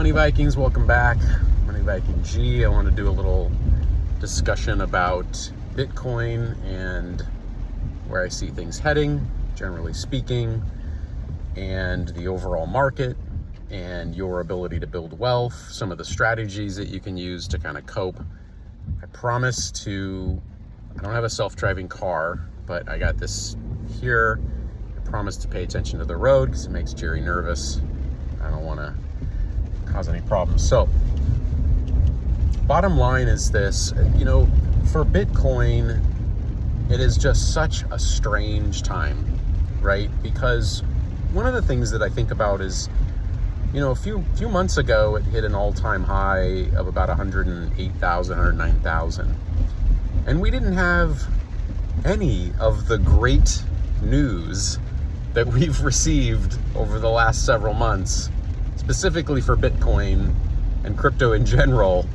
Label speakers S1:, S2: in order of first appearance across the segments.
S1: Money Vikings, welcome back. Money Viking G. I want to do a little discussion about Bitcoin and where I see things heading, generally speaking, and the overall market and your ability to build wealth, some of the strategies that you can use to kind of cope. I don't have a self-driving car, but I got this here. I promise to pay attention to the road because it makes Jerry nervous. I don't want to cause any problems. So, bottom line is this, for Bitcoin, it is just such a strange time, right? Because one of the things that I think about is, a few months ago, it hit an all-time high of about 108,000, 109,000. And we didn't have any of the great news that we've received over the last several months, specifically for Bitcoin and crypto in general,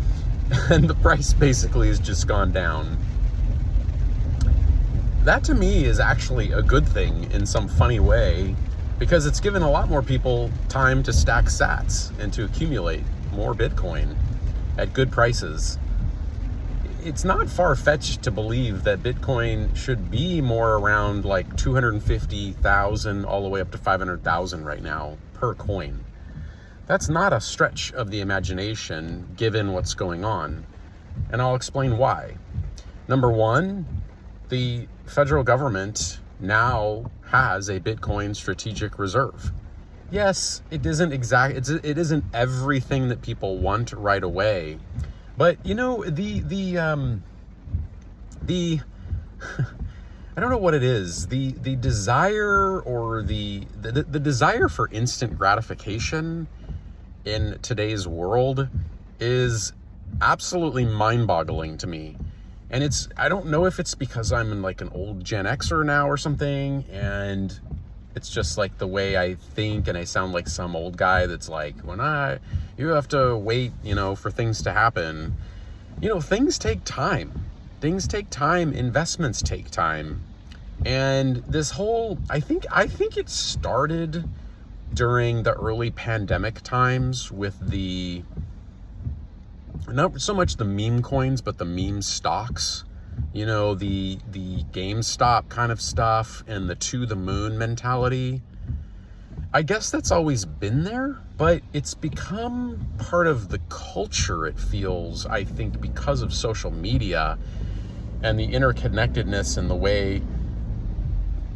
S1: and the price basically has just gone down. That to me is actually a good thing in some funny way, because it's given a lot more people time to stack sats and to accumulate more Bitcoin at good prices. It's not far-fetched to believe that Bitcoin should be more around like 250,000 all the way up to 500,000 right now per coin. That's not a stretch of the imagination given what's going on. And I'll explain why. Number one, the federal government now has a Bitcoin strategic reserve. Yes, it isn't everything that people want right away. But the I don't know what it is. The desire or the desire for instant gratification in today's world is absolutely mind-boggling to me. And I don't know if it's because I'm like an old Gen Xer now or something, and it's just like the way I think, and I sound like some old guy that's like, you have to wait, for things to happen. Things take time. Things take time. Investments take time. And this whole, I think it started during the early pandemic times with not so much the meme coins, but the meme stocks, the GameStop kind of stuff and the to the moon mentality. I guess that's always been there, but it's become part of the culture, it feels, I think, because of social media and the interconnectedness and the way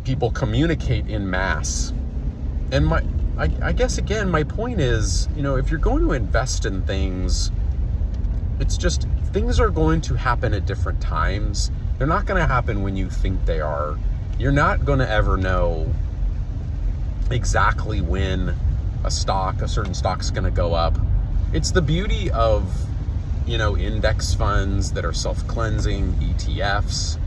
S1: people communicate in mass. And I guess, again, my point is, if you're going to invest in things, it's just, things are going to happen at different times. They're not going to happen when you think they are. You're not going to ever know exactly when a certain stock's going to go up. It's the beauty of, index funds that are self-cleansing, ETFs,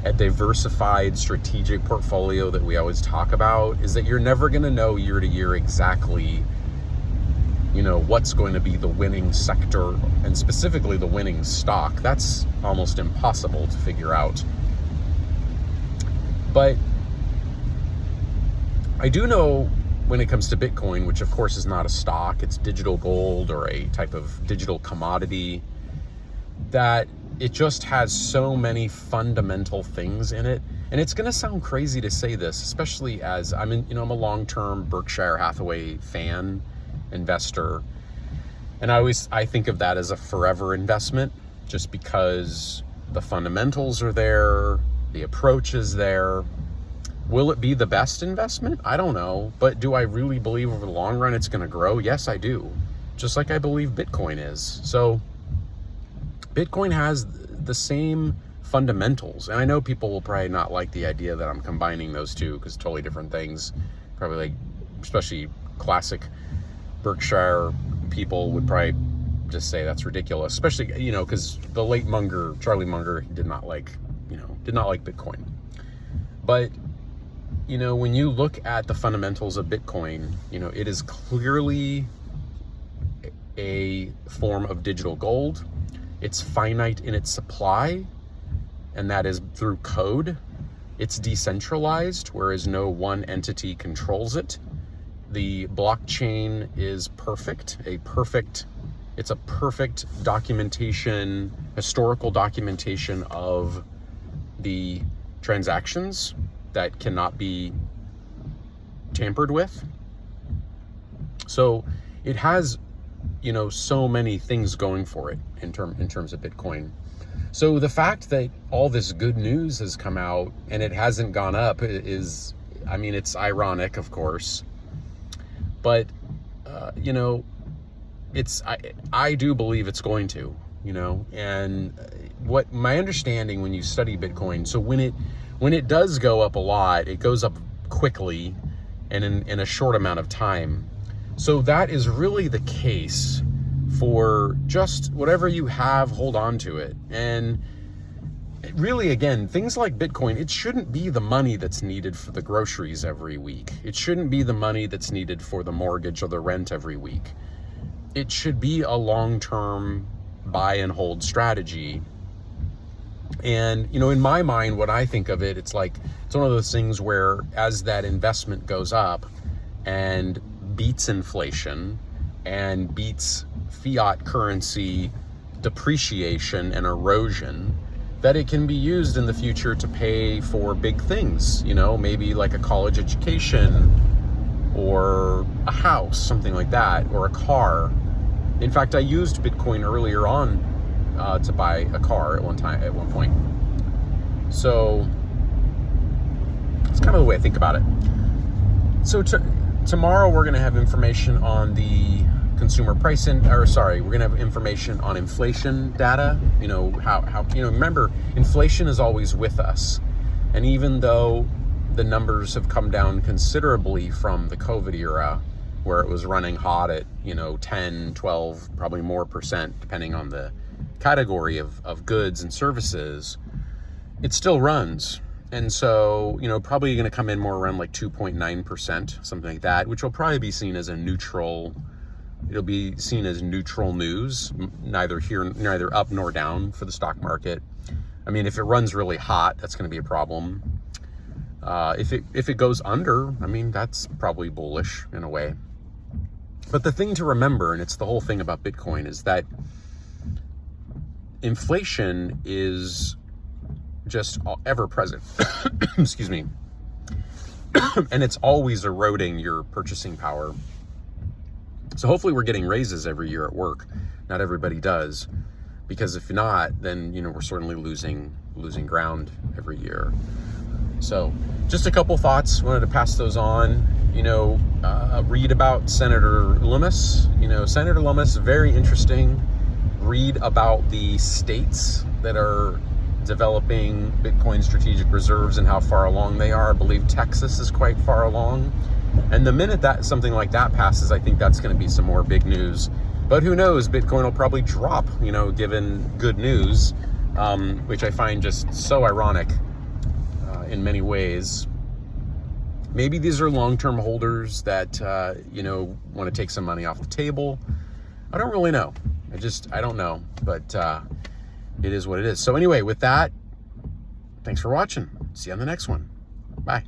S1: a diversified strategic portfolio that we always talk about, is that you're never going to know year to year exactly, what's going to be the winning sector and specifically the winning stock. That's almost impossible to figure out. But I do know when it comes to Bitcoin, which of course is not a stock, it's digital gold or a type of digital commodity, that it just has so many fundamental things in it. And it's going to sound crazy to say this, especially as I'm a long-term Berkshire Hathaway fan, investor. And I think of that as a forever investment, just because the fundamentals are there, the approach is there. Will it be the best investment? I don't know. But do I really believe over the long run it's going to grow? Yes, I do. Just like I believe Bitcoin is. So Bitcoin has the same fundamentals. And I know people will probably not like the idea that I'm combining those two because totally different things. Probably like, especially classic Berkshire people would probably just say that's ridiculous. Especially, because the late Charlie Munger, did not like Bitcoin. But when you look at the fundamentals of Bitcoin, it is clearly a form of digital gold. It's finite in its supply, and that is through code. It's decentralized, whereas no one entity controls it. The blockchain is perfect, it's a perfect documentation, historical documentation of the transactions that cannot be tampered with. So it has, so many things going for it in terms of Bitcoin. So the fact that all this good news has come out and it hasn't gone up is, it's ironic, of course, but I do believe it's going to, and what my understanding when you study Bitcoin, so when it does go up a lot, it goes up quickly and in a short amount of time. So that is really the case for just whatever you have, hold on to it. And really, again, things like Bitcoin, it shouldn't be the money that's needed for the groceries every week. It shouldn't be the money that's needed for the mortgage or the rent every week. It should be a long-term buy and hold strategy. And, in my mind, when I think of it, it's one of those things where as that investment goes up and beats inflation and beats fiat currency depreciation and erosion, that it can be used in the future to pay for big things, maybe like a college education or a house, something like that, or a car. In fact, I used Bitcoin earlier on to buy a car at one point. So it's kind of the way I think about it. So tomorrow we're going to have information on the consumer price we're going to have information on inflation data. Remember, inflation is always with us. And even though the numbers have come down considerably from the COVID era, where it was running hot at, 10, 12, probably more percent, depending on the category of goods and services, it still runs. And so, probably going to come in more around 2.9%, something like that, which will probably be seen as it'll be seen as neutral news, neither up nor down for the stock market. If it runs really hot, that's going to be a problem. If it goes under, that's probably bullish in a way. But the thing to remember, and it's the whole thing about Bitcoin, is that inflation is just ever present. Excuse me. And it's always eroding your purchasing power. So hopefully we're getting raises every year at work. Not everybody does, because if not, then we're certainly losing ground every year. So just a couple thoughts, wanted to pass those on. Read about Senator Lummis. Senator Lummis, very interesting. Read about the states that are developing Bitcoin strategic reserves and how far along they are. I believe Texas is quite far along. And the minute that something like that passes, I think that's going to be some more big news. But who knows? Bitcoin will probably drop, given good news, which I find just so ironic in many ways. Maybe these are long-term holders that, want to take some money off the table. I don't really know. I don't know. But it is what it is. So anyway, with that, thanks for watching. See you on the next one. Bye.